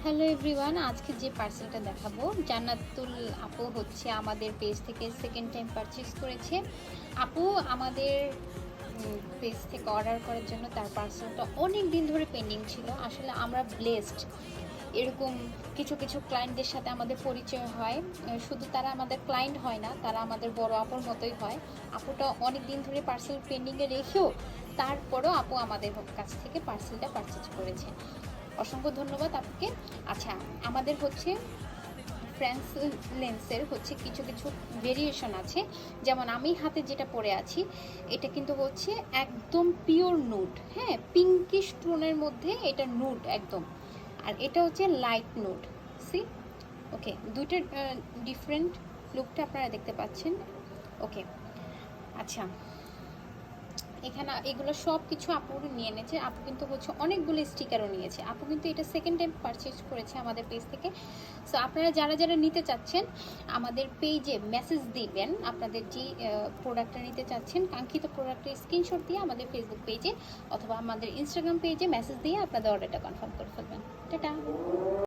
Hello everyone, আজকে যে পার্সেলটা দেখাবো জান্নাতুল আপু হচ্ছে আমাদের পেজ থেকে সেকেন্ড টাইম পারচেজ করেছে। আপু আমাদের পেজ থেকে অর্ডার করার জন্য তার পার্সেলটা অনেক দিন ধরে পেন্ডিং ছিল। আসলে আমরা ব্লেসড, এরকম কিছু কিছু ক্লায়েন্টদের সাথে আমাদের পরিচয় হয়। শুধু তারা আমাদের ক্লায়েন্ট হয় না, তারা আমাদের বড় আপুর মতোই হয়। আপুটা অনেক দিন ধরে পার্সেল পেন্ডিংয়ে রেখেও তারপরও আপু আমাদের কাছ থেকে পার্সেলটা পারচেজ করেছে। অসংখ্য ধন্যবাদ আপুকে। আচ্ছা, আমাদের হচ্ছে ফ্রেন্স লেন্সের হচ্ছে কিছু কিছু ভেরিয়েশন আছে। যেমন আমি হাতে যেটা পরে আছি, এটা কিন্তু হচ্ছে একদম পিওর নুড, হ্যাঁ, পিঙ্কিশ টোনের মধ্যে এটা নুড একদম। আর এটা হচ্ছে লাইট নুড। সি, ওকে, দুইটা ডিফারেন্ট লুকটা আপনারা দেখতে পাচ্ছেন। ওকে, আচ্ছা, এখানে এগুলো সব কিছু আপু নিয়ে এনেছে। আপু কিন্তু হচ্ছে অনেকগুলো স্টিকারও নিয়েছে। আপু কিন্তু এটা সেকেন্ড টাইম পারচেজ করেছে আমাদের পেজ থেকে। সো আপনারা যারা যারা নিতে চাচ্ছেন আমাদের পেজে মেসেজ দিবেন, আপনাদের যে প্রোডাক্টটা নিতে চাচ্ছেন, কাঙ্ক্ষিত প্রোডাক্টের স্ক্রিনশট দিয়ে আমাদের ফেসবুক পেজে অথবা আমাদের ইনস্টাগ্রাম পেজে মেসেজ দিয়ে আপনাদের অর্ডারটা কনফার্ম করে ফেলবেন। টাটা।